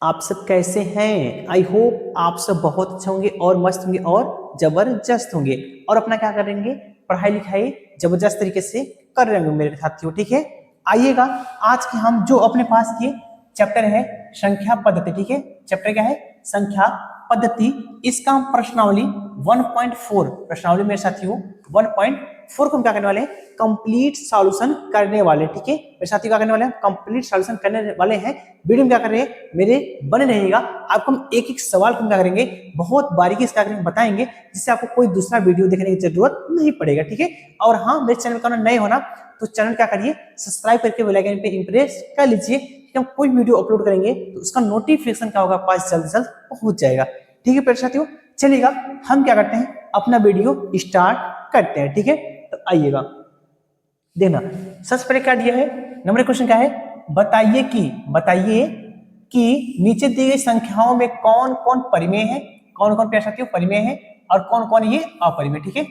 आप सब कैसे हैं? आई होप आप सब बहुत अच्छे होंगे और मस्त होंगे और जबरदस्त होंगे और अपना क्या करेंगे, पढ़ाई लिखाई जबरदस्त तरीके से कर रहे होंगे मेरे साथियों। ठीक है, आइएगा आज के हम जो अपने पास ये चैप्टर है संख्या पद्धति। ठीक है, चैप्टर क्या है? संख्या पद्धति। इसका हम प्रश्नावली 1.4 प्रश्नावली मेरे साथियों 1.4 को हम क्या करने वाले हैं? कंप्लीट सॉल्यूशन करने वाले। ठीक है मेरे साथियों, क्या करने वाले हैं? कंप्लीट सॉल्यूशन करने वाले हैं। वीडियो में क्या कर रहे हैं, मेरे बने रहेगा। आपको हम एक एक सवाल को क्या करेंगे, बहुत बारीकी से क्या करेंगे बताएंगे, जिससे आपको कोई दूसरा वीडियो देखने की जरूरत नहीं पड़ेगा। ठीक है, और हाँ, मेरे चैनल का नए होना तो चैनल क्या करिए, सब्सक्राइब करके बेल आइकन पे इंप्रेस कर लीजिए कि हम कोई वीडियो अपलोड करेंगे तो उसका नोटिफिकेशन क्या होगा, पास जल्द से जल्द पहुंच जाएगा। ठीक है मेरे साथियों, चलिएगा हम क्या करते हैं, अपना वीडियो स्टार्ट करते हैं। ठीक है, तो आइएगा देखना। सबसे पहले क्या दिया है, नंबर क्वेश्चन क्या है, बताइए कि नीचे दी गई संख्याओं में कौन कौन परिमेय है, कौन कौन प्यारे साथियों परिमेय है और कौन कौन ये अपरिमेय। ठीक है,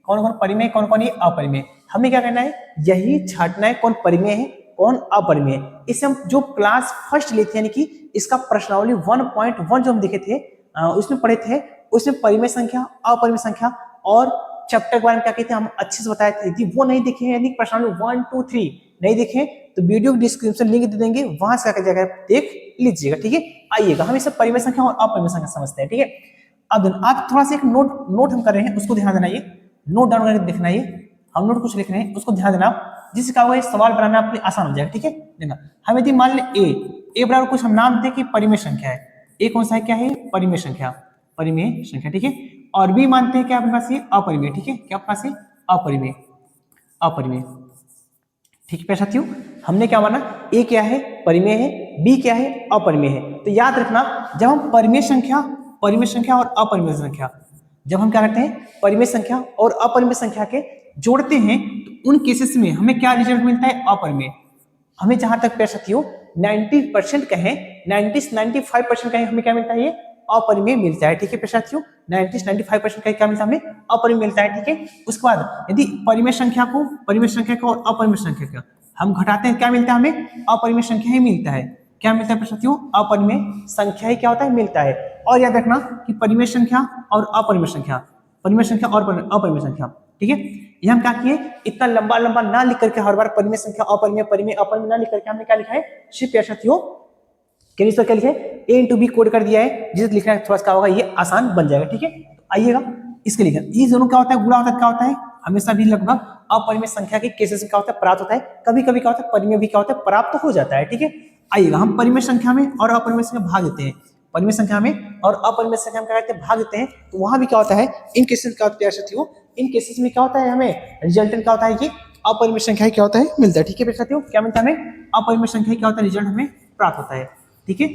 कौन कौन परिमेय, कौन कौन ये अपरिमेय। हमें क्या करना है, यही छांटना है कौन परिमेय है कौन अपरिमेय। इसे हम जो क्लास फर्स्ट लेते हैं, यानी कि इसका प्रश्नावली 1.1 जो हम देखे थे, उसमें पढ़े थे, उसमें परिमेय संख्या अपरिमेय संख्या और चैप्टर के बारे में क्या कहते हैं हम अच्छे से बताए थे। यदि वो नहीं देखे, यानी प्रश्नावली 1, 2, 3 नहीं देखे तो वीडियो डिस्क्रिप्शन लिंक दे देंगे, वहां से जाकर देख लीजिएगा। ठीक है, आइएगा हम इसे परिमेय संख्या और अपरिमेय संख्या समझते हैं। ठीक है, अब आप थोड़ा सा एक नोट हम कर रहे हैं, उसको ध्यान देना। ये नोट डाउन करके देखना, ये हम नोट कुछ लिख रहे हैं उसको ध्यान देना, जिससे क्या होगा, सवाल बनाना आपके आसान हो जाएगा। ठीक है, देखना हम यदि मान लें ए बराबर कुछ हम नाम दे कि परिमेय संख्या है, ए कौन सा है, क्या है परिमेय संख्या, परिमेय संख्या। ठीक है, और बी मानते हैं क्या अपने पास, ये अपरिमेय। ठीक है, क्या पास है अपरिमेय, अपरिमेय। ठीक है साथियों, हमने क्या माना, ए क्या है परिमेय है, बी क्या है अपरिमेय है। तो याद रखना, जब हम परिमेय संख्या और अपरिमेय संख्या, जब हम क्या करते हैं परिमेय संख्या और अपरिमेय संख्या के जोड़ते हैं तो उन केसेस में हमें क्या रिजल्ट मिलता है, अपरिमेय। हमें जहां तक प्यारे साथियों 90% कहें, 95% कहें, हमें क्या मिलता है, ये अपरिमेय मिलता है। ठीक है प्यारे साथियों, 95% कहें क्या मिलता है, हमें अपरिमेय मिलता है। ठीक है, उसके बाद यदि परिमेय संख्या को और अपरिमेय संख्या का हम घटाते हैं, क्या मिलता है हमें, अपरिमेय संख्या ही मिलता है। क्या मिलता है प्यारे साथियों, अपरिमेय संख्या ही क्या होता है, मिलता है। और याद रखना कि परिमेय संख्या और अपरिमेय संख्या, परिमेय संख्या और अपरिमेय संख्या। ठीक है, ये हम क्या किए, इतना लंबा लंबा ना लिख करके हर बार परिमेय संख्या अपरिमेय परिमेय अपरिमेय ना लिख करके हमने क्या लिखा है, सिर्फ प्यारे साथियों क्या लिखा है, ए इंटू बी कोड कर दिया है, जिसे लिखना है थोड़ा सा क्या होगा, ये आसान बन जाएगा। ठीक है, तो आइएगा इसके लिए ये दोनों क्या होता है, गुणा होता है, क्या होता है हमेशा भी लगभग अपरिमेय संख्या के केसेस में क्या होता है, प्राप्त होता है। कभी कभी क्या होता है, परिमेय भी क्या होता है, प्राप्त हो जाता है। ठीक है, आइएगा हम परिमेय संख्या में और अपरिमेय संख्या भाग देते हैं, परिमेय संख्या में और अपरिमेय संख्या में क्या करते हैं, भाग देते हैं। तो वहां भी क्या होता है, इन केसेस क्या होता है, इन केसेस में क्या होता है, हमें रिजल्टेंट क्या होता है, ये अपरिमेय संख्या क्या होता है, मिलता है। ठीक है साथियों, क्या मिलता है हमें, अपरिमेय संख्या क्या होता है, रिजल्ट हमें प्राप्त होता है। ठीक है,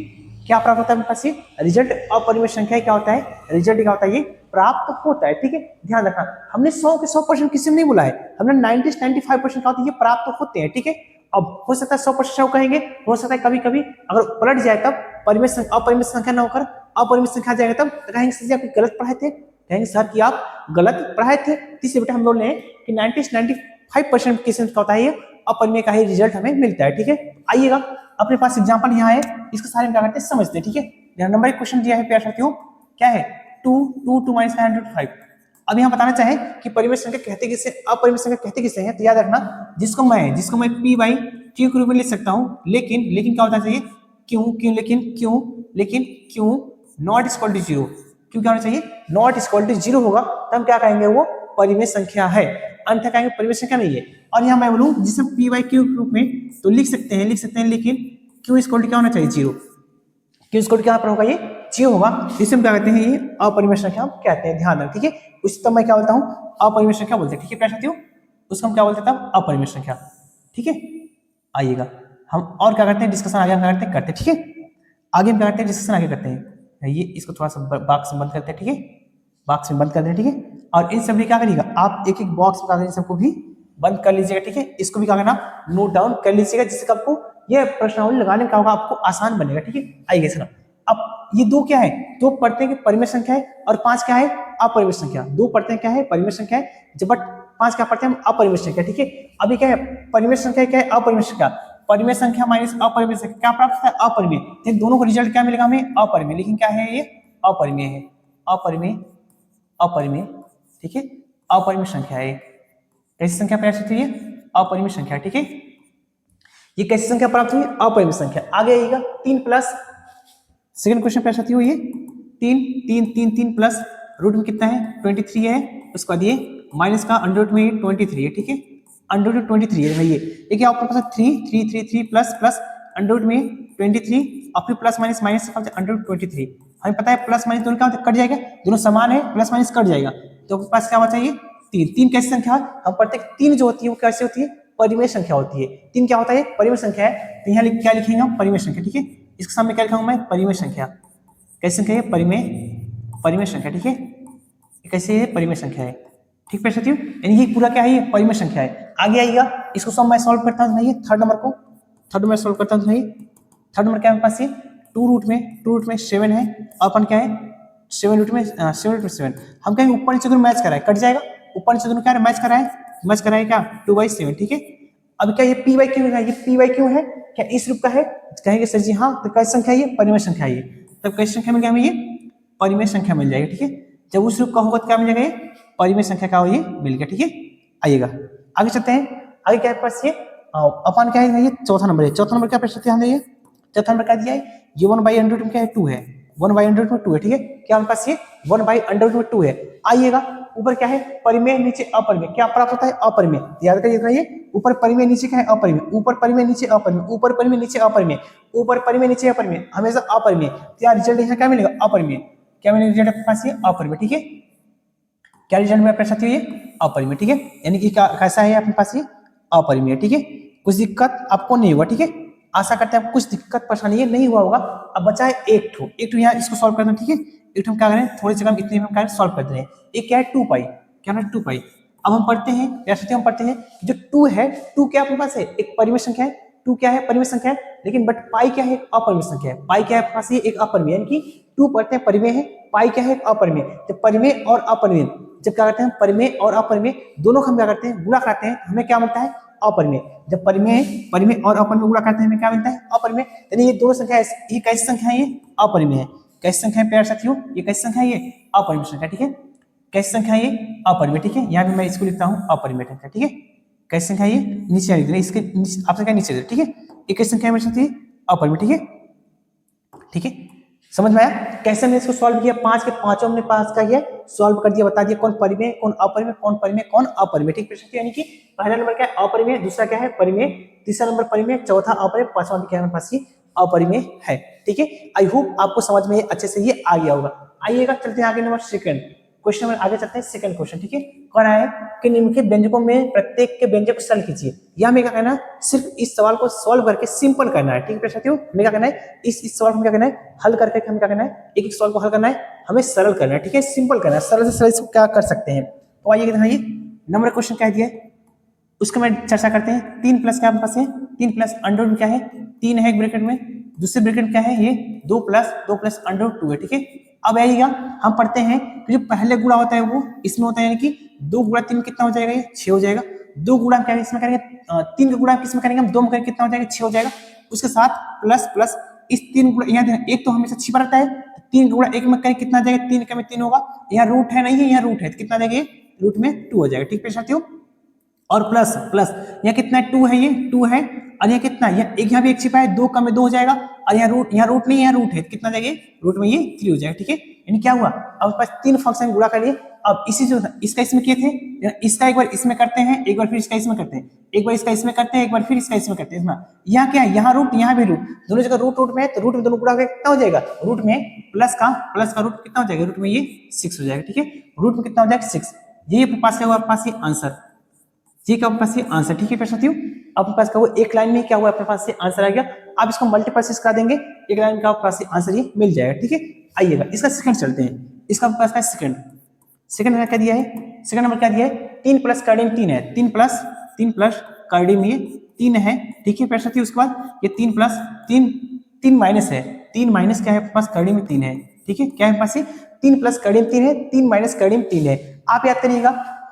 क्या प्राप्त होता है मेरे पास, ये रिजल्ट अपरिमेय संख्या क्या होता है, रिजल्ट क्या होता है, ये प्राप्त होता है। ठीक है, ध्यान रखना, हमने 100 के 100% किसी में नहीं बोला है, हमने 90-95% क्या होता है, ये प्राप्त होते हैं। ठीक है, अब हो सकता है 100% कहेंगे, हो सकता है कभी कभी अगर पलट जाए तब परिमेय अपरिमेय संख्या ना होकर अपरिमेय संख्या जाएगा, तब कहेंगे सर जी आप गलत पढ़ाए थे, कहेंगे सर कि आप गलत पढ़ाए थे। तीसरे बेटा हम बोल रहे हैं कि 90-95% केसेस का होता है, ये अपरिमेय का ही रिजल्ट हमें मिलता है। ठीक है, आइएगा अपने पास एग्जांपल यहाँ है, इसके सारे में क्या करते हैं समझते हैं। ठीक है, यहाँ नंबर एक क्वेश्चन दिया है प्यारे साथियों, क्या है 2 माइनस 5। अब यहाँ बताना चाहे कि परिमेय संख्या कहते किसे, अपरिमेय संख्या कहते किसे हैं, तो याद रखना जिसको मैं पी बाई क्यू के रूप में लिख सकता हूँ, लेकिन क्या होता चाहिए, क्यों नॉट इक्वल टू जीरो, क्यों क्या होना चाहिए, नॉट इक्वल टू जीरो होगा तो हम क्या कहेंगे, वो परिमेय संख्या है, अन्यथा कहेंगे परिमेय संख्या नहीं है। और यहाँ मैं बोलूँ जिसे पी बाई क्यू के रूप में तो लिख सकते हैं, लेकिन क्यू इक्वल टू क्या होना चाहिए, जीरो। क्यू इक्वल टू क्या होगा, ये जीरो होगा, इसे हम क्या कहते हैं, ये अपरिमेय संख्या कहते हैं। ध्यान रखें, ठीक है, उस तब मैं क्या बोलता हूँ, अपरिमेय संख्या बोलते हैं। ठीक है प्यारे साथियों, उसको हम क्या बोलते हैं तब, अपरिमेय संख्या। ठीक है, आइएगा हम और क्या करते हैं, डिस्कशन आगे हम करते हैं। ठीक है, आगे हम क्या करते हैं, डिस्कशन आगे करते हैं। ये इसको थोड़ा सा बॉक्स में बंद करते हैं। ठीक है, बॉक्स में बंद कर दें। ठीक है, और इन सब भी क्या करिएगा, आप एक एक बॉक्स में इन सबको भी बंद कर लीजिएगा। ठीक है, इसको भी क्या करना, नोट डाउन कर लीजिएगा, जिससे आपको ये प्रश्नावली लगाने का होगा, आपको आसान बनेगा। ठीक है, आइए सर, अब ये दो क्या है, दो पढ़ते हैं कि परिमेय संख्या है और 5 क्या है, अपरिमेय संख्या। दो पढ़ते हैं क्या है, परिमेय संख्या है, जब 5 क्या पढ़ते हैं हम, अपरिमेय संख्या। ठीक है, अभी क्या है, परिमेय संख्या क्या है, अपरिमेय संख्या। परिमेय संख्या माइनस अपरिमेय संख्या क्या प्राप्त होता है? अपरिमेय। तो दोनों का रिजल्ट क्या मिलेगा हमें? अपरिमेय। लेकिन क्या है ये? अपरिमेय है। अपरिमेय, अपरिमेय, ठीक है, अपरिमेय संख्या है। कैसी संख्या प्राप्त होती है? अपरिमेय संख्या, ठीक है। ये कैसी संख्या प्राप्त हुई? अपरिमेय संख्या। आगे आइएगा 3 प्लस, सेकंड क्वेश्चन प्राप्त होती है ये 3 3 3 3 प्लस रूट में कितना है? 23 है। उसके बाद ये माइनस का अंडर रूट में 23 है, ठीक है, अंडर रूट 23 है भाई। ये क्या आपके पास 3 3 3 3 प्लस प्लस अंडर रूट में 23 और फिर plus minus minus under root 23। हमें पता है प्लस माइनस दोनों क्या होता है? कट जाएगा, दोनों समान है, प्लस माइनस कट जाएगा, तो आपके पास क्या बचा? ये 3। 3 कैसी संख्या है? हम पढ़ते हैं 3 जो होती है वो कैसे होती है? परिमेय संख्या होती है। 3 क्या होता है? परिमेय संख्या है। तो यहाँ क्या लिखेंगे हम? परिमेय संख्या, ठीक है। इसके सामने क्या लिखाऊंगा मैं? परिमेय संख्या। कैसी संख्या है? परिमेय, परिमेय संख्या, ठीक है। कैसे है? परिमेय संख्या है, ठीक है साथियों। यानी ये पूरा क्या है? ये परिमेय संख्या है। आगे आइएगा, इसको सब मैं सॉल्व करता हूँ। नहीं, थर्ड नंबर को, थर्ड नंबर सॉल्व करता हूँ। नहीं, थर्ड नंबर क्या है पास? ये 2 रूट में 7 है। अपन क्या है? 7 रूट में 7। हम कहेंगे ऊपर नीचे दोनों मैच कराए, कट जाएगा। ऊपर नीचे दोनों क्या है? मैच कराए, मैच कराए क्या? 2/7, ठीक है। अब क्या ये p/q है? ये p/q है क्या? इस रूप का है? कहेंगे सर जी हाँ। तो कैसी संख्या है ये? परिमेय संख्या है। तब कैसी संख्या मिल गया हमें? ये परिमेय संख्या मिल जाएगी, ठीक है। जब उस रूप का होगा तो क्या मिल जाएगा? ये परिमेय संख्या का ये मिल गया, ठीक है। आइएगा आगे चलते हैं। आगे क्या है पास? ये अपन क्या है? ये चौथा नंबर है। चौथा नंबर क्या प्रश्न हमने? ये चौथा नंबर क्या दिया है? ये 1/√2 में क्या है? 2 है। 1/√2 है, ठीक है। क्या हमारे पास? ये 1/√2 है। आइएगा ऊपर क्या है? परिमेय, नीचे अपरिमेय। क्या प्राप्त होता है? अपरिमेय। याद करिए, ये ऊपर परिमेय, नीचे क्या है? अपरिमेय। ऊपर परिमेय, नीचे अपरिमेय, ऊपर परिमेय, नीचे अपरिमेय, ऊपर परिमेय, नीचे अपरिमेय, हमेशा अपरिमेय। क्या रिजल्ट यहाँ क्या मिलेगा? अपरिमेय। क्या मिलेगा रिजल्ट आपके पास? ये अपरिमेय, ठीक है। क्या रिजल्ट में प्रश्न ये? अपरिमेय, ठीक है। यानी कि कैसा है अपने पास? ये अपरिमेय, ठीक है। कुछ दिक्कत आपको नहीं हुआ, ठीक है। आशा करते हैं कुछ दिक्कत परेशानी ये नहीं हुआ होगा। अब बचा है एक ठो यहाँ इसको सॉल्व करना, ठीक है। एक ठो क्या करें? थोड़ी सी कम इतने में क्या सॉल्व कर दें। एक क्या है? 2π, क्या है? 2π। अब हम पढ़ते हैं या हम पढ़ते हैं जो 2 है, 2 क्या अपने पास है? एक परिमेय संख्या है। 2 क्या है? परिमेय संख्या है। लेकिन बट पाई क्या है? अपरिमेय संख्या है। पाई क्या है आपके पास? ये एक अपरिमेय, यानी कि 2 पढ़ते हैं परिमेय है, पाई क्या है? अपरिमेय। जब परिमेय और अपरिमेय जब क्या करते हैं? परिमेय और अपरिमेय दोनों हम क्या करते हैं? गुणा कराते हैं, हमें क्या मिलता है? अपरिमेय। जब परिमेय और अपरिमेय गुणा करते हैं हमें क्या मिलता है? अपरिमेय। यानी ये दोनों संख्या ये कैसी संख्या है? ये अपरिमेय है। कैसी संख्या है प्यारे साथियों? ये कैसी संख्या है? ये अपरिमेय संख्या, ठीक है। कैसी संख्या है? ये अपरिमेय, ठीक है। यहाँ भी मैं इसको लिखता हूँ अपरिमेय संख्या, ठीक है। कैसी संख्या है? ये नीचे लिख देना, इसके आपसे क्या नीचे, ठीक है। ये कैसी संख्या है मेरे साथ? अपरिमेय, ठीक है, ठीक है। समझ में आया कैसे हमने इसको सॉल्व किया? 5 के पांचों हमने पास का किया, सॉल्व कर दिया, बता दिया कौन परिमेय, कौन अपरिमेय, कौन परिमेय, कौन अपरिमेय, ठीक है। यानी कि पहला नंबर क्या है? अपरिमेय, दूसरा क्या है? परिमेय, तीसरा नंबर परिमेय, चौथा अपरिमेय, पांचवा नंबर क्या है हमारे पास? ये अपरिमेय है, ठीक है। आई होप आपको समझ में अच्छे से ये आ गया होगा। आइएगा चलते हैं आगे नंबर सेकंड क्वेश्चन में, आगे चलते हैं सेकंड क्वेश्चन, ठीक है। कह रहा है कि निम्नलिखित व्यंजकों में प्रत्येक के व्यंजक को सरल कीजिए। यह हमें क्या करना है? सिर्फ इस सवाल को सॉल्व करके सिंपल करना है, ठीक है साथियों। हमें क्या करना है? इस सवाल को क्या करना है? हल करके हमें क्या करना है? एक एक सवाल को हल करना है, हमें सरल करना है, ठीक है, सिंपल करना है। सरल से सरल इसको क्या कर सकते हैं? तो आइए देखिए नंबर क्वेश्चन क्या दिया है उसको मैं चर्चा करते हैं। 3 प्लस क्या हमारे पास है? 3 प्लस अंडर रूट क्या है? 3 है एक ब्रैकेट में, दूसरे ब्रैकेट क्या है? ये 2 प्लस अंडर रूट 2 है, ठीक है। अब आइएगा हम पढ़ते हैं कि जो पहले गुणा होता है वो इसमें होता है, यानी कि 2 गुणा 3 कितना हो जाएगा? ये 6 हो जाएगा। 2 गुणा क्या है इसमें करेंगे? 3 का गुणा किसमें करेंगे हम? 2 में करेंगे, कितना हो जाएगा? 6 हो जाएगा। उसके साथ प्लस प्लस इस 3 गुणा, यहाँ एक तो हमेशा छिपा रहता है, 3 गुणा 1 में करेंगे कितना आ जाएगा? 3 का में 3 होगा, यहाँ रूट है नहीं है, यहाँ रूट है, कितना आ जाएगा? रूट में 2 हो जाएगा, ठीक है साथियों। और प्लस प्लस यहाँ कितना है? 2 है, ये 2 है, और यहाँ कितना है? यहाँ भी एक छिपा है, 2 का में 2 हो जाएगा, और यहाँ रूट नहीं, यहाँ रूट है, कितना जाएगा? रूट में ये 3 हो जाएगा, ठीक है। यानी क्या हुआ? अब पास 3 फंक्शन गुणा कर लिए। अब इसी जो इसका इसमें किए थे, इसका एक बार इसमें करते हैं, एक बार फिर इसका इसमें करते हैं, एक बार इसका इसमें करते हैं, एक बार फिर इसका इसमें करते हैं। यहाँ क्या है? यहाँ रूट, यहाँ भी रूट, दोनों जगह रूट में है, तो रूट में दोनों गुणा करके कितना हो जाएगा? रूट में प्लस का रूट कितना हो जाएगा? रूट में ये 6 हो जाएगा, ठीक है। रूट में कितना हो जाएगा? 6। ये पास क्या हुआ? पास ये आंसर, ये क्या पास ये आंसर, ठीक है साथियों। आपके पास का वो एक लाइन में क्या हुआ? अपने पास से आंसर आ गया। आप इसको मल्टीपल से करा देंगे, एक लाइन का आपके पास से आंसर ये मिल जाएगा, ठीक है। आइएगा इसका सेकंड चलते हैं। इसका आपके पास का सेकंड में क्या दिया है? सेकंड नंबर क्या दिया है? 3 प्लस कार्डियम 3 है, 3 प्लस कार्डियम ये 3 है, ठीक है साथियों। उसके बाद ये 3 प्लस 3 माइनस है, 3 माइनस क्या है आपके पास? कार्डियम 3 है, ठीक है। क्या है पास? 3 प्लस कार्डियम 3 है, 3 माइनस कार्डियम 3 है। आप याद करिएगा,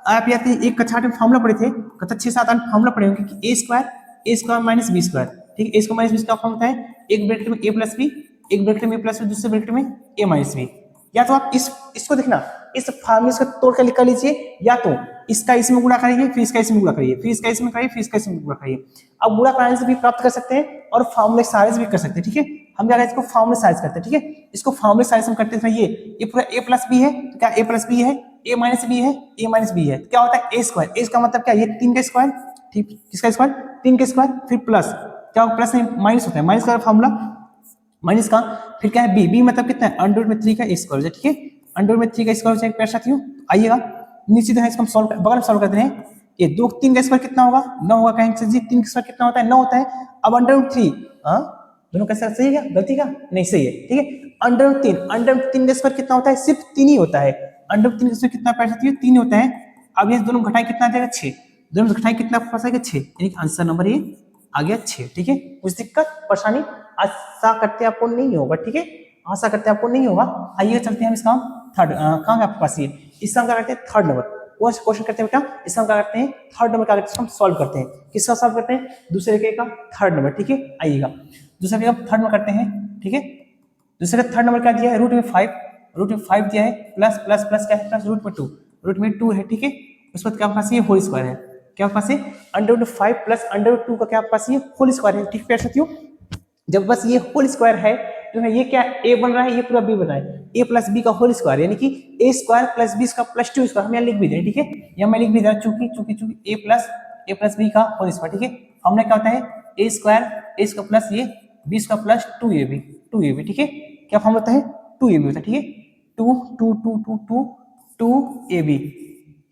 आप याद एक कक्षा में फॉर्मूला पढ़े थे, कक्षा 6 7 8 फॉर्मूला पढ़े होंगे कि a square minus b square, ठीक है। ए स्क्वायर माइनस बी का फॉर्म होता है एक ब्रैकेट में ए प्लस बी, एक ब्रैकेट में ए प्लस बी, दूसरे ब्रैकेट में ए माइनस बी। या तो आप इसको देखना इस फार्मूले को तोड़ कर लिख लीजिए, या तो इसका इसमें गुणा करिए, फिर इसका इसमें गुणा करिए, फिर इसका इसमें करिए, फिर इसका इसमें गुणा करिए। अब गुणा कराने से भी प्राप्त कर सकते हैं और फार्मूले साइज भी कर सकते हैं, ठीक है। हम क्या इसको फार्मूले साइज करते हैं, ठीक है। इसको फार्मूले साइज हम करते हैं, ये पूरा ए प्लस बी है, तो क्या ए प्लस बी है, ए माइनस बी है, ए माइनस बी है, तो क्या होता है ए स्क्वायर। ए का मतलब क्या, ये 3 का स्क्वायर, ठीक, किसका स्क्वायर, 3 का स्क्वायर, फिर प्लस क्या प्लस नहीं माइनस होता है, माइनस का फार्मूला माइनस का, फिर क्या है बी, बी मतलब कितना है अंडर में 3 का स्क्वायर, ठीक है। अंडर में 3 का स्क्वायर हो जाएगा प्यारे साथियों। आइएगा नीचे देखा इसको हम सॉल्व बगल में सॉल्व करते हैं। ये 2 3 का स्क्वायर कितना होगा, 9 होगा, कहेंगे जी 3 का स्क्वायर कितना होता है, 9 होता है। अब अंडर रूट 3, हाँ दोनों कैसा सही है क्या, गलती का नहीं, सही है, ठीक है। अंडर रूट 3 का स्क्वायर कितना होता है, सिर्फ 3 ही होता है। अंडर रूट 3 का स्क्वायर कितना प्यारे साथियों, 3 होता है। अब ये दोनों घटाएं कितना आ जाएगा, 6, दोनों घटाएं कितना फंसाएगा 6, यानी कि आंसर नंबर ये आ गया 6, ठीक है। कुछ दिक्कत परेशानी आशा करते आपको नहीं होगा, ठीक है, आशा करते आपको नहीं होगा। आइए चलते हैं हम इसका थर्ड, कहाँ है आपके पास ये, इसका क्या करते हैं थर्ड नंबर क्वेश्चन करते हैं बेटा, इसका क्या करते हैं थर्ड नंबर, क्या करते हैं हम सॉल्व करते हैं, किसका सॉल्व करते हैं, दूसरे के का थर्ड नंबर, ठीक है। आइएगा दूसरे के थर्ड नंबर करते हैं, ठीक है। दूसरे का थर्ड नंबर क्या दिया है, रूट में 5 दिया है, प्लस प्लस प्लस क्या है, प्लस रूट में 2 है, ठीक है। उस पर क्या पास ये होल स्क्वायर है, क्या पास है under root 5 plus under root 2 का क्या पास ये होल स्क्वायर है, ठीक है साथियों। जब बस ये होल स्क्वायर है तो ये क्या ए बन रहा है, ये पूरा बी बन रहा है, ए प्लस बी का होल स्क्वायर, यानी कि ए स्क्वायर प्लस बी का प्लस 2 स्क्वायर हम यहाँ लिख भी दें, ठीक है। यहाँ मैं लिख भी दे रहा चूंकि ए प्लस बी का होल स्क्वायर, ठीक है। हमने क्या होता है ए स्क्वायर प्लस ये बी का प्लस 2ab, ठीक है। क्या फॉर्म होता है 2ab होता है, ठीक है। 2ab,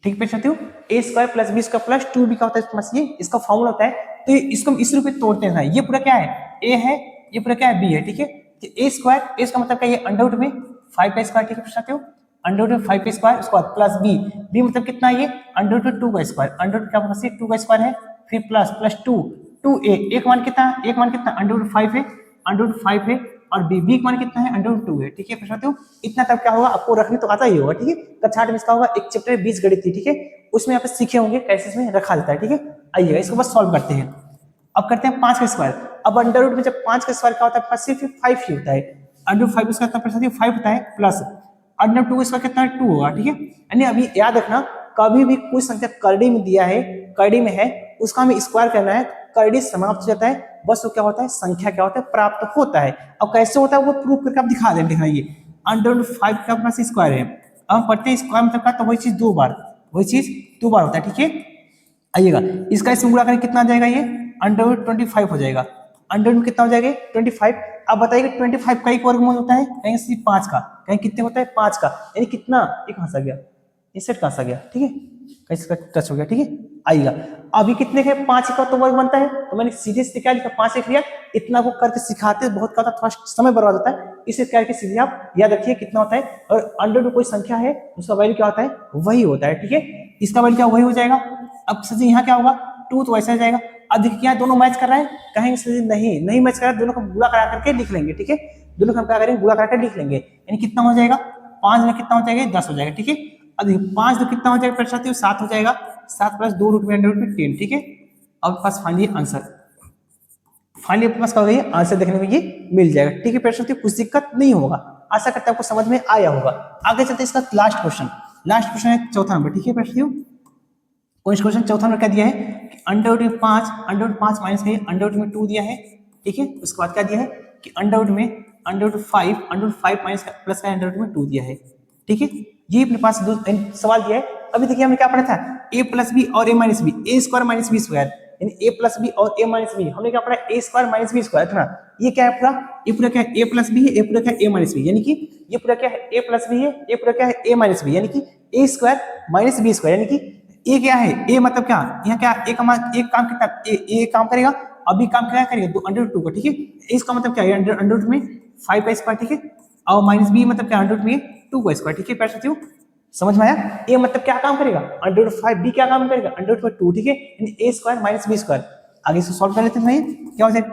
ठीक है साथियों। ए स्क्वायर प्लस बी का प्लस 2b का होता है प्लस ये इसका फॉर्मूला होता है। तो इसको इस रूप में तोड़ते हैं, ये पूरा क्या है ए है, ये पूरा क्या है बी है, ठीक है। ए स्क्वायर, ए का मतलब क्या, ये अंडर रूट में 5 का स्क्वायर, ठीक है साथियों। अंडर रूट में 5 का स्क्वायर, उसके बाद प्लस बी मतलब कितना है, ये अंडर रूट में 2 का स्क्वायर, अंडर रूट क्या पास 2 का स्क्वायर है, फिर प्लस 2a, एक मान कितना अंडर रूट 5 है, और बी का मान कितना है अंडर रूट 2 है, ठीक है साथियों। इतना तब क्या होगा, आपको रखने तो आता ही होगा, ठीक है। कक्षा 8 में इसका होगा एक चैप्टर बीजगणित थी, ठीक है, उसमें आप सीखे होंगे कैसे इसमें रखा जाता है, ठीक है। आइएगा इसको बस सॉल्व करते हैं। अब करते हैं 5 का स्क्वायर। अब अंडर रूट में जब 5 का स्क्वायर क्या होता है, सिर्फ 5 ही होता है, अंडर रूट 5 उसका कितना 5 होता है, प्लस अंडर 2 इसका कितना 2 होगा, ठीक है। यानी अभी याद रखना, कभी भी कोई संख्या करड़ी में दिया है, करड़ी में है, उसका हमें स्क्वायर करना है, करड़ी समाप्त हो जाता है, बस वो क्या होता है संख्या क्या होता है प्राप्त होता है। अब कैसे होता है वो प्रूफ करके आप दिखा दें, दिखाइए। अंडर रूट 5 का प्लस स्क्वायर है, अब हम पढ़ते हैं स्क्वायर मतलब क्या, तो वही चीज दो बार होता है, ठीक है। आइएगा इसका इसमें गुणा करें कितना आ जाएगा, ये अंडर रूट 25 हो जाएगा, अंडर रूट कितना हो जाएगा 25। अब बताइए 25 का एक वर्गमूल होता है, कहीं सिर्फ 5 का, कहीं कितने होता है 5 का, यानी कितना, ये कहां से आ गया, ये सेट कहां से आ गया, ठीक है, कहीं इसका टच हो गया, ठीक है। आइएगा अभी कितने के 5 का तो वर्ग बनता है, तो मैंने सीधे सीधे क्या लिखा 5 लिख लिया। इतना वो करके सिखाते बहुत क्या होता है, थोड़ा समय बर्बाद होता है, इसे करके सीधे आप याद रखिए कितना होता है। और अंडर रूट कोई संख्या है उसका वैल्यू क्या होता है, वही होता है, ठीक है। इसका वैल्यू क्या वही हो जाएगा। अब सर यहाँ क्या होगा 2 तो वैसा जाएगा। अब देखिए क्या दोनों मैच कर रहा है, कहेंगे सर नहीं मैच कर रहा है, दोनों को गुणा करा करके लिख लेंगे, ठीक है। दोनों को हम क्या करेंगे गुणा कराकर लिख लेंगे, यानी कितना हो जाएगा 5 में कितना हो जाएगा 10 हो जाएगा, ठीक है। अब देखिए 5 तो कितना हो जाएगा साथियों 7 हो जाएगा, 7 प्लस 2 रूट में अंडर रूट में 10, ठीक है। अब पास फाइनली आंसर, फाइनली आपके पास क्या होगा, ये आंसर देखने में ये मिल जाएगा, ठीक है साथियों। कुछ दिक्कत नहीं होगा, आशा करते हैं आपको समझ में आया होगा। आगे चलते इसका लास्ट क्वेश्चन है चौथा नंबर, ठीक है साथियों। क्वेश्चन चौथा नंबर क्या दिया है कि अंडर रूट में 5 माइनस है अंडर रूट में 2 दिया है, ठीक है। उसके बाद क्या दिया है कि अंडर रूट में अंडर रूट 5 माइनस प्लस का अंडर रूट में 2 दिया है, ठीक है। ये अपने पास दो सवाल दिया है। अभी देखिए हमने क्या पढ़ा था, ए प्लस बी और ए माइनस बी, ए स्क्वायर माइनस बी स्क्वायर, यानी ए प्लस बी और ए माइनस बी। हमने क्या पढ़ा ए स्क्वायर माइनस बी स्क्वायर था। ये क्या है पूरा, ये पूरा क्या है ए प्लस बी है, ये पूरा क्या है ए माइनस बी, यानी कि ये पूरा क्या है ए प्लस बी है, ये पूरा क्या है ए माइनस बी, यानी कि ए स्क्वायर माइनस बी स्क्वायर, यानी कि ए क्या है, ए मतलब क्या, यहाँ क्या एक काम कितना ए काम करेगा, अभी काम क्या करेगा अंडर रूट 2 का, ठीक है। इसका मतलब क्या है अंडर रूट में 5 का स्क्वायर, ठीक है। और माइनस बी मतलब क्या अंडर रूट में 2 का स्क्वायर, ठीक है प्यारे साथियों। समझ में आया, ए मतलब क्या काम करेगा अंडर रूट 5, बी क्या काम करेगा अंडर रूट 2, ठीक है। यानी ए स्क्वायर माइनस बी स्क्वायर। आगे इसको सॉल्व कर लेते हैं भाई, क्या हो जाएगा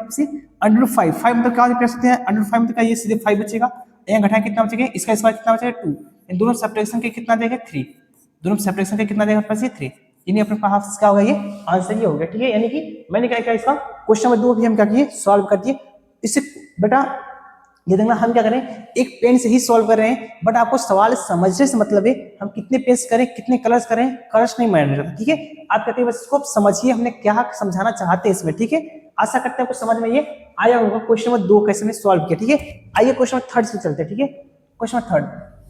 अंडर रूट 5 मतलब क्या हो सकते हैं अंडर रूट 5 मतलब क्या, ये सीधे 5 बचेगा, यहाँ घटाए कितना बचेगा, इसका स्क्वायर कितना बचेगा 2, दोनों सब्ट्रैक्शन के कितना देगा 3, दोनों सब्ट्रैक्शन के कितना देगा पास 3, यानी अपने पास क्या होगा, ये आंसर ये हो गया, ठीक है। यानी कि मैंने क्या किया, इसका क्वेश्चन नंबर 2 भी हम क्या किए, सॉल्व कर दिए। इससे बेटा ये देखना हम क्या करें, एक पेन से ही सॉल्व कर रहे हैं, बट आपको सवाल समझने से मतलब है, हम कितने पेज करें, कितने कलर्स करें, कलर्स नहीं मैटर करता, ठीक है। आप कहते हैं बस इसको समझिए हमने क्या समझाना चाहते हैं इसमें, ठीक है। आशा करते हैं आपको समझ में ये आया होगा। क्वेश्चन नंबर 2 कैसे में सॉल्व किया, ठीक है। आइए क्वेश्चन नंबर 3 से चलते हैं, ठीक है। क्वेश्चन नंबर 3,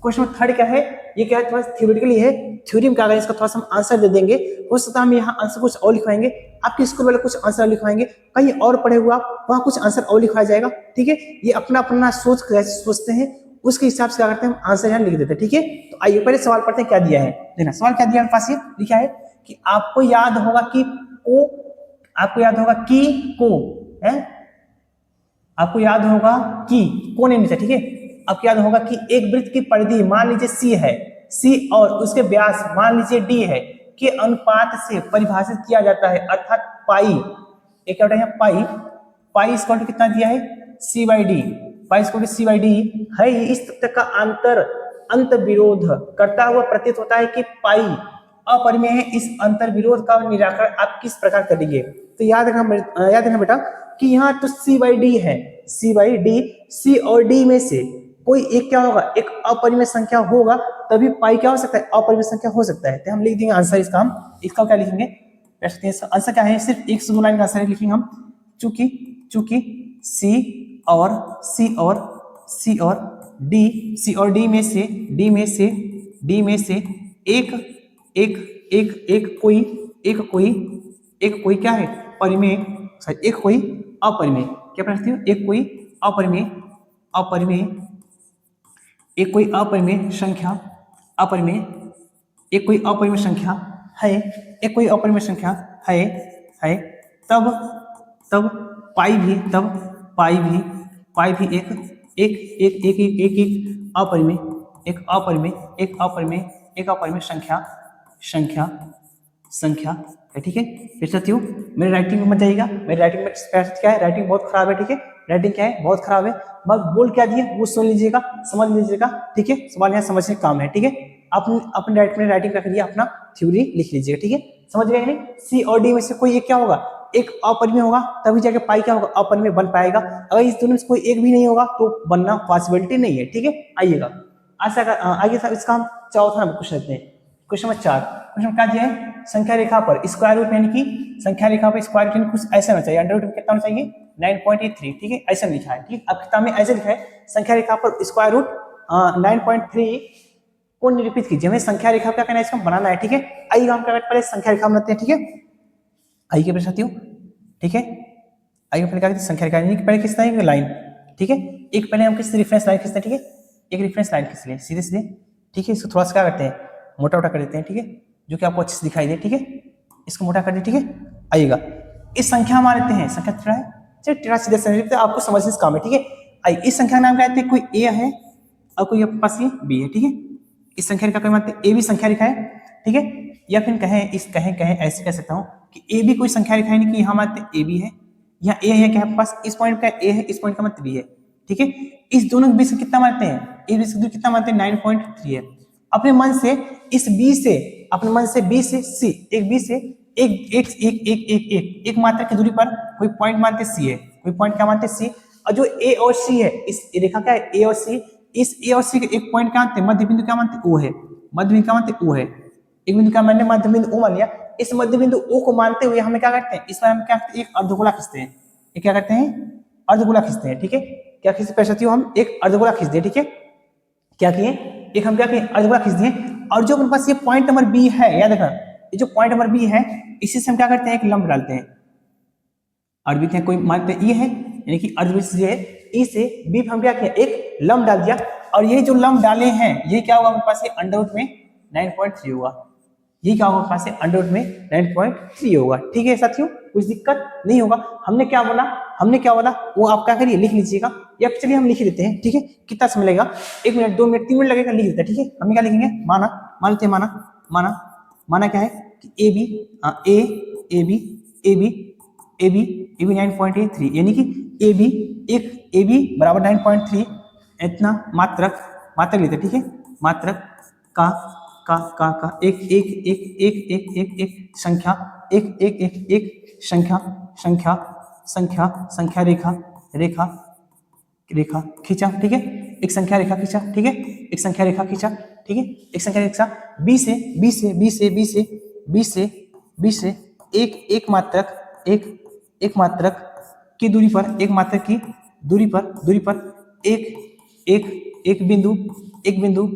क्वेश्चन नंबर 3 क्या है, ये क्या है, थोड़ा थ्योरेटिकली है, थ्योरी में क्या करें, इसका थोड़ा सा हम आंसर दे देंगे। हो सकता है हम यहाँ आंसर कुछ और लिखवाएंगे, आपके स्कूल वाले कुछ आंसर लिखवाएंगे, कहीं और पढ़े हुए आप वहाँ कुछ आंसर और लिखवाया जाएगा, ठीक है। ये अपना अपना सोच कैसे सोचते हैं उसके हिसाब से क्या करते हैं, हम आंसर यहाँ लिख देते हैं, ठीक है। तो आइए पहले सवाल पढ़ते हैं, क्या दिया है, देखना सवाल क्या दिया है पास, ये लिखा है कि आपको याद होगा कि को, आपको याद होगा कि को है, आपको याद होगा कि को नहीं लिखा, ठीक है। आपको याद होगा कि एक वृत्त की परिधि मान लीजिए सी है, सी और उसके व्यास मान लीजिए डी है, के अनुपात से परिभाषित किया जाता है, अर्थात पाई, एक क्या है पाई, पाई इक्वल टू कितना दिया है, C by D, pi equal to C by D है। इस तथ्य का अंत विरोध करता हुआ प्रतीत होता है कि पाई अपरिमेय है। इस अंतर विरोध का निराकरण आप किस प्रकार करेंगे, तो याद रखना बेटा कि यहाँ तो सी बाई डी है, सी बाई डी, सी और डी में से कोई एक क्या होगा, एक अपरिमेय संख्या होगा, तभी पाई क्या हो सकता है, अपरिमेय संख्या हो सकता है। तो हम लिख देंगे आंसर इसका, हम इसका क्या लिखेंगे, आंसर क्या है, सिर्फ 102 लाइन का आंसर लिखेंगे हम, चूंकि सी और डी में से एक कोई क्या है, परिमेय, एक कोई अपरिमेय, क्या पढ़ते हो, एक कोई अपरिमेय एक कोई अपरिमेय संख्या है, तब पाई भी एक अपरिमेय संख्या है, ठीक है। फिर साथियों मेरे राइटिंग में मत जाइएगा, मेरी राइटिंग में क्या है, राइटिंग बहुत खराब है, ठीक है। राइटिंग क्या है, बहुत खराब है, बस बोल क्या दिए वो सुन लीजिएगा, समझ लीजिएगा, ठीक है। सवाल यहाँ समझने काम है, ठीक है। अपने राइटिंग का करिए, अपना थ्योरी लिख लीजिएगा, ठीक है। समझ गए नहीं, सी और डी में से कोई एक क्या होगा, एक अपरिमेय होगा, तभी जाके पाई क्या होगा, अपरिमेय बन पाएगा। अगर इस दोनों में से कोई एक भी नहीं होगा तो बनना पॉसिबिलिटी नहीं है, ठीक है। आइएगा आइए इसका हम चौथा नंबर क्वेश्चन लेते हैं। क्वेश्चन नंबर 4, क्वेश्चन क्या दिया है, संख्या रेखा पर स्क्वायर रूट, यानी कि संख्या रेखा पर स्क्वायर रूट कुछ ऐसा होना चाहिए, अंडर रूट कितना होना चाहिए, 9.83, ठीक है, ऐसा लिखा है, ठीक। अब किताब में ऐसे लिखा है, संख्या रेखा पर स्क्वायर रूट 9.3 को निरूपित कीजिए। हमें संख्या रेखा क्या करना है, इसको बनाना है, ठीक है। आइए हम क्या पहले संख्या रेखा बनाते हैं, ठीक है। आइए मेरे साथियों, ठीक है। आइए पहले क्या करते हैं, संख्या रेखा यानी कि पहले खींचना है लाइन, ठीक है। एक पहले हम किसी रेफरेंस लाइन खींचते हैं, ठीक है, एक रेफरेंस लाइन खींच लें सीधे, ठीक है। इसको थोड़ा सा क्या करते हैं, मोटा कर देते हैं, ठीक है, जो कि आपको अच्छे से दिखाई दे, ठीक है। इसको मोटा कर दिए, ठीक है। आइएगा इस संख्या मान लेते हैं, संख्या कितना है, चलिए 83 आपको समझने से काम है, ठीक है। आइए इस संख्या का नाम क्या है, कोई ए है और कोई आपके पास ये बी है, ठीक है। इस संख्या रेखा को मानते हैं ए बी संख्या रेखा है, ठीक है। या फिर कहें ऐसे कह सकता हूँ कि ए बी कोई संख्या रेखा है, नहीं कि यहाँ मानते हैं ए बी है, यहाँ ए है, क्या आपके पास इस पॉइंट का ए है, इस पॉइंट का मतलब बी है, ठीक है। इस दोनों के बीच से कितना मानते हैं, ए बी से दूरी कितना मानते हैं, 9.3 है। अपने मन से इस बी से, अपने मन से बी से सी, एक बी से एक मात्रा की दूरी पर कोई पॉइंट मानते सी है, कोई पॉइंट क्या मानते सी, और जो ए और सी है, इस रेखा क्या है, ए और सी, इस ए और सी के एक पॉइंट क्या मानते हैं, मध्य बिंदु क्या मानते हैं, ओ है, मध्य बिंदु क्या मानते हैं, ओ है। एक बिंदु क्या मानते हैं, मध्य बिंदु ओ मान लिया। इस मध्य बिंदु ओ को मानते हुए हमें क्या करते हैं, इस पर हम क्या करते हैं, एक अर्धगोला खींचते हैं, ये क्या करते हैं, अर्धगोला खींचते हैं, ठीक है। क्या खींचते पैसा, हम एक अर्धगोला खींच दिए, ठीक है। क्या किए, एक हम क्या किए, अर्धगोला खींच दिए, और जो अपने पास ये पॉइंट नंबर बी है, याद रखना, ये जो पॉइंट नंबर बी है, इसी से हम क्या करते हैं, एक लंब डालते हैं, अर्धवृत्त है कोई मानते हैं ये है, यानी कि अर्धवृत्त जो है ई से बी हम क्या किया, एक लंब डाल दिया, और ये जो लंब डाले हैं ये क्या होगा, हमारे पास ये अंडर रूट में 9.3 होगा, ये क्या होगा, हमारे पास अंडर रूट में 9.3 होगा, ठीक है साथियों, कुछ दिक्कत नहीं होगा। हमने क्या बोला वो आप क्या करिए, लिख लीजिएगा, या चलिए हम लिख लेते हैं, ठीक है। कितना समय लगेगा, 1 मिनट 2 मिनट 3 मिनट लगेगा, लिख देते हैं, ठीक है। हम क्या लिखेंगे, माना क्या है कि ए बी 9.83, यानी कि ए बी बराबर 9.3 इतना मात्रक लेते, ठीक है, मात्रक का एक एक एक एक एक एक एक संख्या, एक एक एक एक संख्या, संख्या संख्या संख्या रेखा रेखा रेखा खींचा, ठीक है, एक संख्या रेखा खींचा, ठीक है, एक संख्या रेखा खींचा, ठीक है, एक संख्या रेखा बी से बी से बी से बी से बी से बी से एक एक मात्रक एक मात्रक की दूरी पर, एक मात्रक की दूरी पर एक एक एक बिंदु एक बिंदु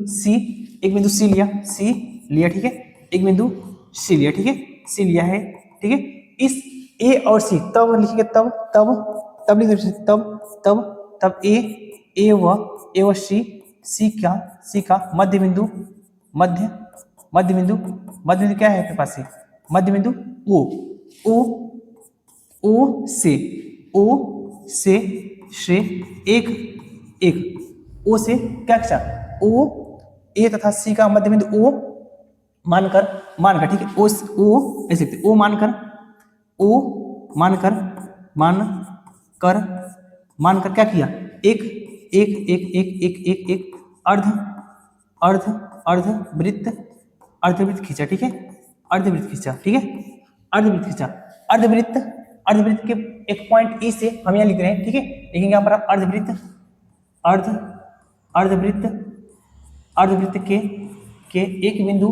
सी, एक बिंदु सी लिया, ठीक है, एक बिंदु सी लिया, ठीक है, सी लिया है, ठीक है। इस ए और सी तब लिखेंगे, तब लिख दो, तब ए व सी का मध्य बिंदु क्या है आपके पास? मध्य बिंदु ओ से एक ओ से क्या खींचा? ओ ए तथा सी का मध्य बिंदु ओ मानकर, ठीक है, ओ ऐसे लिखते, ओ मानकर क्या किया? एक एक एक एक एक एक एक अर्धवृत्त खींचा, ठीक है, अर्धवृत्त खींचा, ठीक है, अर्धवृत्त के एक पॉइंट ई से हम यहाँ लिख रहे हैं, ठीक है, लिखेंगे यहाँ पर अर्धवृत्त के एक बिंदु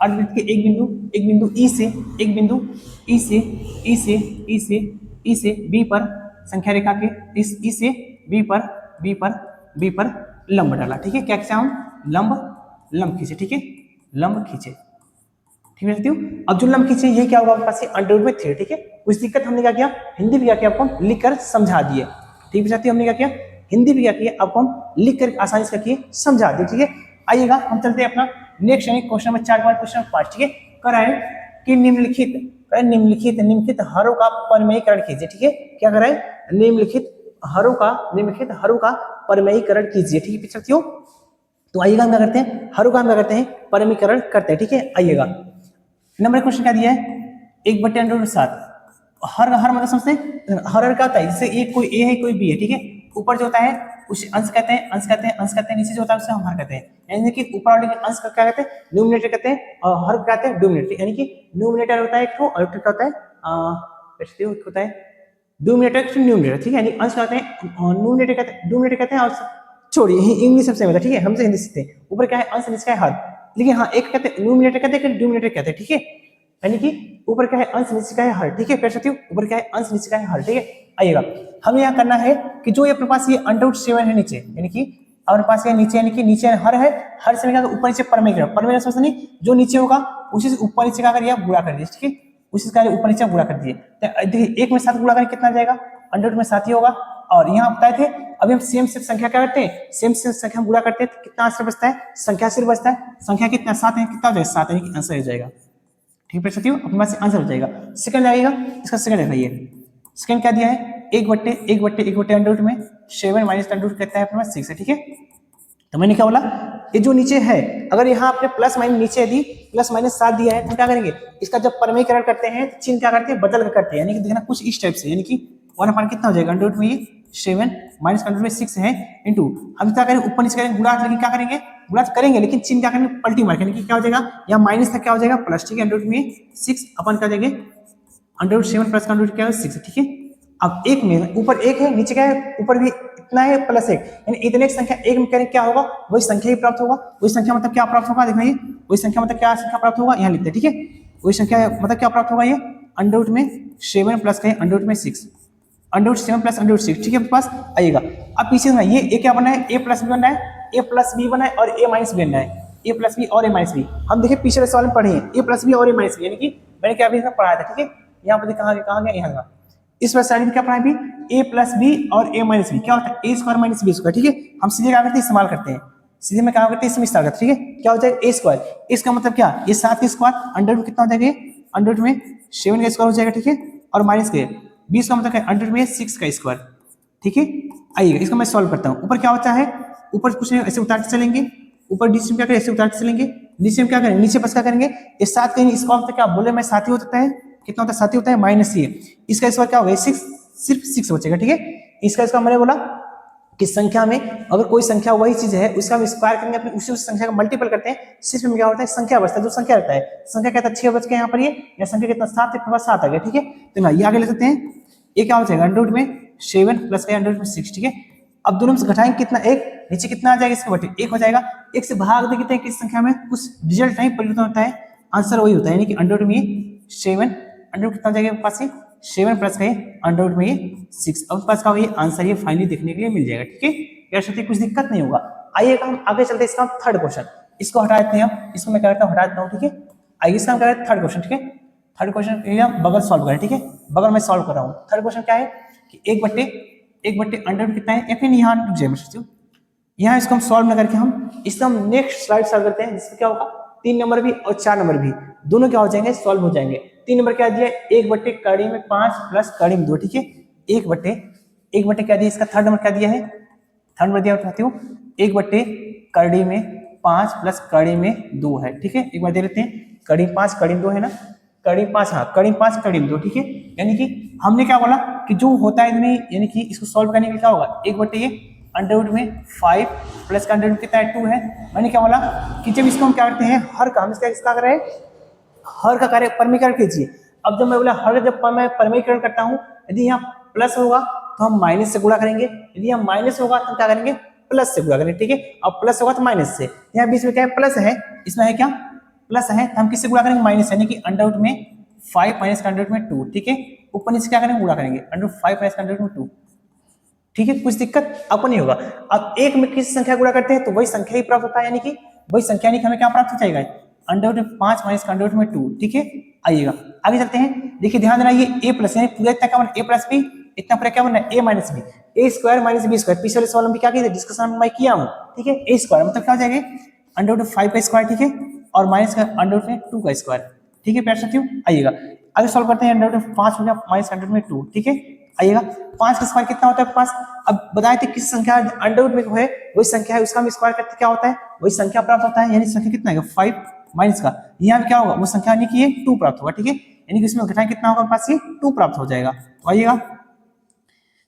अर्धवृत्त के एक बिंदु ई से बी पर संख्या रेखा के इस ई से बी पर लंब डाला, ठीक है, क्या खींचा हम? लंब खींचे, ठीक है, लंब खींचे, ठीक है साथियों। अब जो लंब खींचे ये क्या होगा आपके पास? अंडरवुड में 3, ठीक है। कुछ दिक्कत हमने क्या किया? हिंदी भी क्या किया आपको लिखकर समझा दिए, ठीक है साथियों, हमने क्या किया? हिंदी भी क्या किया आपको हम लिख कर आसानी से किए समझा दिए, ठीक है। आइएगा हम चलते हैं अपना नेक्स्ट यानी क्वेश्चन नंबर 4 के बाद क्वेश्चन नंबर 5, ठीक है। कराए कि निम्नलिखित हरों का परिमेयीकरण कीजिए, ठीक है, क्या कराए? निम्नलिखित हरों का परिमेयीकरण कीजिए, ठीक है साथियों। तो आइएगा हम क्या करते हैं? हरों का हम क्या करते हैं? परिमेयीकरण करते हैं, ठीक है। आइएगा नंबर क्वेश्चन क्या दिया है? 1/√7। हर मतलब समझते हैं, हर क्या होता है? जैसे एक कोई ए है कोई बी है, ठीक है, ऊपर जो होता है उसे अंश कहते हैं, नीचे जो होता है उसे हम हर कहते हैं, यानी कि ऊपर वाले के अंश का क्या कहते हैं? न्यूमरेटर कहते हैं, और हर क्या कहते हैं? डिनोमिनेटर, यानी कि न्यूमरेटर होता है एक ठो और एक क्या होता है? न्यूमरेटर, ठीक है, यानी अंश कहते हैं, न्यूमरेटर कहते हैं, और छोड़िए इंग्लिश सबसे होता है, ठीक है, हमसे हिंदी सीखते हैं। ऊपर क्या है? अंश, नीचे का है हर, लेकिन हाँ एक कहते हैं न्यूमरेटर कहते हैं, डिनोमिनेटर कहते हैं, ठीक है, यानी कि ऊपर क्या है? अंश, नीचे का है हर, ठीक है, फिर साथियों ऊपर क्या है? अंश, नीचे का है हर, ठीक है। आइएगा हमें यहाँ करना है कि जो ये अपने पास ये √7 है नीचे, यानी कि अपने पास ये नीचे, यानी कि नीचे हर है, हर से निकाल ऊपर नीचे परमेयीकरण समझ नहीं, जो नीचे होगा उसी से ऊपर नीचे का कर या गुणा कर दीजिए, ठीक है, उसी से ऊपर नीचे गुणा कर दिए। देखिए 1 में 7 गुणा करें कितना जाएगा? √7 में 7 ही होगा, और यहाँ बताए थे अभी हम सेम संख्या क्या करते हैं? सेम संख्या गुणा करते हैं तो कितना आंसर बचता है? संख्या सिर्फ बचता है, संख्या कितना? 7 है, कितना हो जाएगा? 7 है, आंसर हो जाएगा, ठीक है साथियों, अपने पास आंसर हो जाएगा। सेकंड आएगा, इसका सेकंड दिखाइए। सेकंड क्या दिया है? 1/√7 में 7 माइनस √2 कहता है अपने पास 6 है, ठीक है। तो मैंने क्या बोला? ये जो नीचे है, अगर यहाँ आपने प्लस माइनस नीचे यदि प्लस माइनस 7 दिया है तो क्या करेंगे? इसका जब परिमेयीकरण करते हैं तो चिन्ह क्या करते हैं? बदल कर करते हैं, यानी कि देखना कुछ इस टाइप से, यानी कि 1 कितना हो जाएगा? √ में ये 7 माइनस √ में 6 है, इंटू हम क्या करेंगे? ऊपर नीचे करेंगे, गुणा, लेकिन क्या करेंगे? गुणा करेंगे, लेकिन चिन्ह क्या करेंगे? पलटी मार, यानी कि क्या हो जाएगा? यहाँ माइनस था, क्या हो जाएगा? प्लस, ठीक है, √ में 6 अपन क्या देंगे? √7 प्लस का √ क्या है? 6, ठीक है। अब एक में ऊपर 1 है, नीचे क्या है? ऊपर भी इतना है प्लस 1, यानी इतने संख्या एक में करें क्या होगा? वही संख्या ही प्राप्त होगा। वही संख्या मतलब क्या प्राप्त होगा? देखना ये वही संख्या मतलब क्या संख्या प्राप्त होगा? यहाँ लिखते हैं, ठीक है, वही संख्या मतलब क्या प्राप्त होगा? ये √ में 7 प्लस का √ में 6, √7 प्लस √6, ठीक है आपके पास। आइएगा अब पीछे में ये ए क्या बना है? a प्लस बी बना है, a प्लस बी बना है, और a माइनस बी बना है, a प्लस बी और a माइनस बी। हम देखिए पिछले सवाल में पढ़े हैं a प्लस बी और a माइनस बी, यानी कि मैंने क्या भी इसमें पढ़ाया था, ठीक है। यहाँ पर कहाँ गया? यहाँ इस वाले साइड में क्या पढ़ा है? a प्लस बी और a माइनस बी क्या होता है? a² माइनस b², ठीक है। हम सीधे क्या करते हैं? इस्तेमाल करते हैं, सीधे में क्या करते हैं? इसमें इस्तेमाल करते हैं, ठीक है। क्या हो जाएगा? a², इसका मतलब क्या? ये 7 का स्क्वायर, √ कितना हो जाएगा? √ में 7 का स्क्वायर हो जाएगा, ठीक है, और माइनस के 20 का मतलब क्या? √ में 6 का स्क्वायर, ठीक है। आइएगा इसको मैं सॉल्व करता हूँ। ऊपर क्या होता है? ऊपर कुछ नहीं, ऐसे उतारते चलेंगे, ऊपर नीचे में क्या करें? ऐसे उतारते चलेंगे, नीचे में क्या करें? नीचे बस क्या करेंगे? ये 7 कहीं इसका मतलब क्या बोले? मैं 7 ही होता है, कितना होता है? 7 ही होता है, माइनस ये इसका स्क्वायर क्या होगा? 6, सिर्फ 6 बचेगा, ठीक है। इसका मैंने बोला कि संख्या में अगर कोई संख्या वही चीज है उसका हम स्क्वायर करेंगे अपनी उसी संख्या का मल्टीपल करते हैं, सिर्फ में क्या होता है संख्या बचता है, जो संख्या रहता है। संख्या कहता है 6 बच के यहाँ पर ये, या संख्या कितना 7 है, 7 आ गया, ठीक है। तो ना ये आगे ले सकते हैं, ये क्या हो जाएगा अंडर रूट में 7 प्लस अंडर रूट में 6, ठीक है। अब दोनों में घटाएंगे कितना, एक, नीचे कितना आ जाएगा इसके बटे 1 हो जाएगा। 1 से भाग दे कितने किस संख्या में कुछ रिजल्ट नहीं परिवर्तन होता है, आंसर वही होता है, यानी कि अंडर रूट में 7 अंडर रूट कितना हो जाएगा पास से 7 प्लस का अंडर रूट में ये 6, अब पास का ये आंसर ये फाइनली देखने के लिए मिल जाएगा, ठीक है। यार साथी कुछ दिक्कत नहीं होगा। आइए हम आगे चलते हैं, इसका थर्ड क्वेश्चन, इसको हटा देते हैं हम, इसको मैं क्या करता हूँ हटा देता हूँ, ठीक है। आइए इसका हम कर रहे हैं थर्ड क्वेश्चन, ठीक है। थर्ड क्वेश्चन के लिए हम बगल सॉल्व करें, ठीक है, बगल में सॉल्व कर रहा हूँ। थर्ड क्वेश्चन क्या है कि 1/1 अंडर रूट कितना है, या फिर यहाँ रुक जाए, यहाँ इसको हम सॉल्व न करके हम इसको हम नेक्स्ट स्लाइड सॉल्व करते हैं, जिसमें क्या होगा 3 नंबर भी और 4 नंबर भी दोनों क्या हो जाएंगे सॉल्व हो जाएंगे। 3 नंबर क्या दिया है 1/कड़ी में 5 प्लस कड़ी में 2, ठीक है। 1/1 क्या दिया, इसका थर्ड नंबर क्या दिया है, थर्ड नंबर दिया उठाती हूँ 1/कड़ी में 5 प्लस कड़ी में 2 है, ठीक है। एक बार दे लेते हैं, कड़ी 5 कड़ी में 2 है ना, कड़ी 5, हाँ कड़ी 5 कड़ी में 2, ठीक है। यानी कि हमने क्या बोला कि जो होता है इसमें, यानी कि इसको सॉल्व करने के लिए क्या होगा 1/ये अंडर रूट में 5 प्लस का अंडर रूट कितना है 2 है। मैंने क्या बोला कि जब इसको हम क्या करते हैं हर काम इसका कर रहे हैं हर का कार्य परमीकरण कीजिए। अब जब मैं बोला हर जब मैं परमीकरण करता हूं, यदि यहाँ प्लस होगा तो हम माइनस से गुणा करेंगे, यदि यहाँ माइनस होगा तो हम क्या करेंगे प्लस से गुणा करेंगे, ठीक है। अब प्लस होगा तो माइनस से, यहाँ बीच में क्या है प्लस है, इसमें है क्या प्लस है, तो हम किससे गुणा करेंगे माइनस, यानी कि अंडर रूट में 5 माइनस का अंडर रूट में 2, ठीक है। ऊपर नीचे क्या करेंगे गुणा करेंगे अंडर रूट 5 माइनस का अंडर रूट में 2, ठीक है। कुछ दिक्कत आपको नहीं होगा। अब एक में किस संख्या गुणा करते हैं तो वही संख्या ही प्राप्त होता है, यानी कि वही संख्या, यानी कि हमें क्या प्राप्त हो जाएगा अंडर रूट में 5 माइनस का अंडर रूट में 2, ठीक है। आइएगा आगे चलते हैं, देखिए ध्यान देना ये a प्लस यानी पूरा इतना क्या बना a प्लस बी, इतना पूरा क्या बना a minus B, a square minus B square, पिछले सवाल में क्या किया डिस्कशन मैं किया हूँ, ठीक है। a स्क्वायर मतलब क्या हो जाएगा अंडर रूट 5 का स्क्वायर, ठीक है, और माइनस का अंडर रूट में 2 का स्क्वायर, ठीक है प्यार साथियों। आइएगा आगे सॉल्व करते हैं, अंडर रूट 5 हो गया माइनस अंडर रूट में 2, ठीक है। आइएगा 5 का स्क्वायर कितना होता है पास, अब बताए थे किस संख्या अंडर रूट में है वही संख्या है उसका हम स्क्वायर करते क्या होता है वही संख्या प्राप्त होता है, यानी संख्या कितना है 5 माइनस का, यहाँ पे क्या होगा वो संख्या यानी कि ये 2 प्राप्त होगा, ठीक है। यानी कि इसमें घटाएं कितना होगा पास ये 2 प्राप्त हो जाएगा। तो आइएगा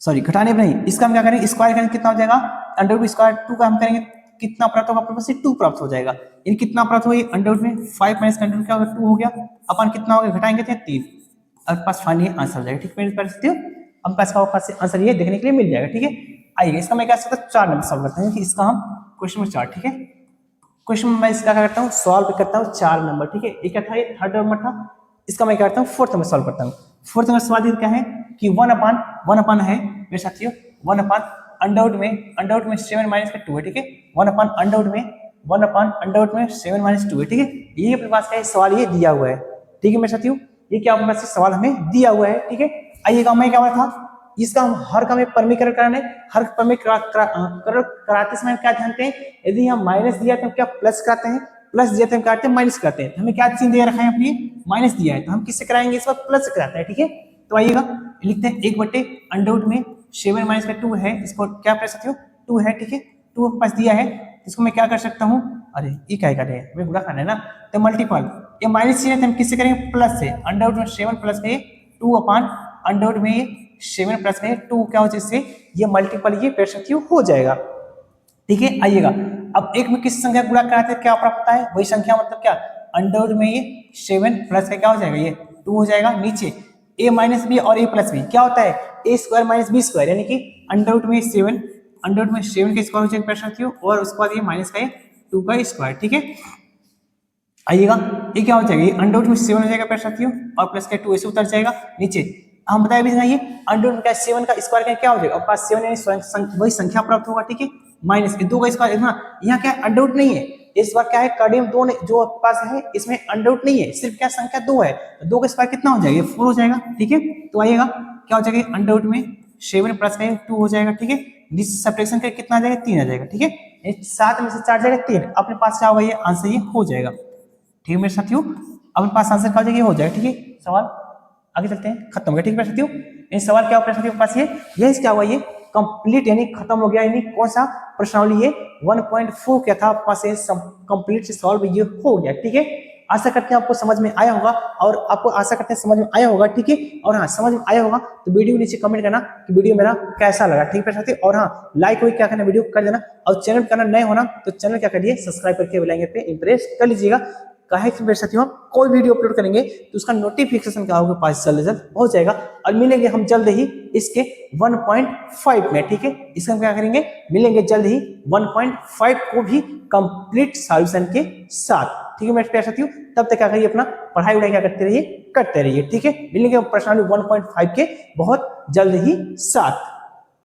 सॉरी घटाने पर नहीं, इसका हम क्या करेंगे स्क्वायर करेंगे कितना हो जाएगा अंडर रूट स्क्वायर 2 का हम करेंगे कितना प्राप्त होगा पास 2 प्राप्त हो जाएगा, यानी कितना प्राप्त होगा अंडर रूट में 5 माइनस अंडर रूट क्या होगा 2 हो गया, अपन कितना हो गया घटाएंगे 3, और पास फाइनली आंसर हो जाएगा, ठीक है। कर सकते हो हम पास का पास आंसर ये देखने के लिए मिल जाएगा, ठीक है। आइए इसका मैं क्या सकता हूँ 4 नंबर सॉल्व करते हैं, कि इसका हम क्वेश्चन नंबर 4, ठीक है। क्वेश्चन मैं इसका क्या करता हूँ सॉल्व करता हूँ 4 नंबर, ठीक है। ये क्या था ये थर्ड नंबर था, इसका मैं क्या करता हूँ 4th नंबर सॉल्व करता हूँ। 4th नंबर सवाल क्या है कि 1/1 है मेरे साथियों, 1 अंडर रूट में 7 माइनस का 2 है, ठीक है। 1 अंडर रूट में 7 माइनस 2 है, ठीक है। ये अपने पास का सवाल ये दिया हुआ है, ठीक है मेरे साथियों, ये क्या अपने पास सवाल हमें दिया हुआ है, ठीक है। आइएगा मैं क्या बोला था इसका हम हर का में परमीकरण कराने, हर कराते समय क्या ध्यान हैं, यदि हम माइनस दिया तो हम क्या प्लस कराते हैं, प्लस दिया तो हम कराते हैं माइनस कराते हैं, हमें क्या चिन्ह दे रखा है अपनी माइनस दिया है तो हम किससे कराएंगे इस वक्त प्लस से कराते हैं, ठीक है। तो आइएगा लिखते हैं 1 अंडर रूट में 7 माइनस का 2 है, इसको क्या कर सकते हो 2 है, ठीक है। 2 पास दिया है इसको मैं क्या कर सकता हूँ, अरे ये क्या कर रहे हैं हमें गुणा करना है ना, तो मल्टीपल ये माइनस चाहिए तो हम किससे करेंगे प्लस से, अंडर रूट में 7 प्लस का 2 अपान अंडर रूट में 7 प्लस में 2 क्या हो जिससे ये मल्टीपल ये पेड़ साथियों हो जाएगा, ठीक है। आइएगा अब एक में किस संख्या गुणा कराते हैं क्या प्राप्त होता है वही संख्या, मतलब क्या अंडर रूट में ये 7 प्लस का क्या हो जाएगा ये 2 हो जाएगा, नीचे a माइनस बी और a प्लस बी क्या होता है a square minus B square, यानी कि अंडर रूट में 7 के स्क्वायर हो जाएगा पेड़ साथियों, और उसके बाद ये माइनस का 2 का स्क्वायर, ठीक है। आइएगा ये क्या हो जाएगा अंडर रूट में 7 हो जाएगा पेड़ साथियों, और प्लस का 2 ऐसे उतर जाएगा नीचे, हम बताए भी ये अंडर रूट का 7 का स्क्वायर क्या हो जाएगा और पास 7 यानी वही संख्या प्राप्त होगा, ठीक है। माइनस 2 का स्क्वायर, यहाँ क्या अंडर रूट नहीं है, इस बार क्या है कड़ी 2 जो पास है इसमें अंडर रूट नहीं है, सिर्फ क्या संख्या 2 है, तो 2 का स्क्वायर कितना हो जाएगा 4 हो जाएगा, ठीक है। तो आइएगा क्या हो जाएगा अंडर रूट में 7 प्लस का 2 हो जाएगा, ठीक है। सब्ट्रैक्शन का कितना आ जाएगा 3 आ जाएगा, ठीक है। 7 में से 4 जाएगा 3, अपने पास क्या होगा ये आंसर ये हो जाएगा, ठीक है मेरे साथियों। अपने पास आंसर क्या हो जाएगा ये हो जाएगा, ठीक है। सवाल आगे चलते हैं, खत्म हो गया, ठीक है मेरे साथियों। ये सवाल क्या होगा के पास ये क्या हुआ ये कंप्लीट यानी खत्म हो गया, यानी कौन सा प्रश्नावली ये 1.4 क्या था पास कंप्लीट से सॉल्व ये हो गया, ठीक है। आशा करते हैं आपको समझ में आया होगा, और आपको आशा करते हैं समझ में आया होगा, ठीक है। और हाँ, समझ में आया होगा तो वीडियो नीचे कमेंट करना कि वीडियो मेरा कैसा लगा, ठीक है साथी। और हाँ, लाइक हुई क्या करना, वीडियो कर देना, और चैनल करना नए होना तो चैनल क्या करिए, सब्सक्राइब करके बेल आइकन पे इंप्रेस कर लीजिएगा। काहे कि मेरे साथियों हम कोई वीडियो अपलोड करेंगे तो उसका नोटिफिकेशन क्या होगा, पास जल्द से जल्द पहुंच जाएगा। और मिलेंगे हम जल्द ही इसके 1.5 में, ठीक है। इसका हम क्या करेंगे, मिलेंगे जल्द ही 1.5 को भी कंप्लीट सॉल्यूशन के साथ, ठीक है मेरे प्यारे साथियों। तब तक क्या करिए, अपना पढ़ाई वढ़ाई क्या करते रहिए, ठीक है। मिलेंगे पर्सनली 1.5 के बहुत जल्द ही साथ।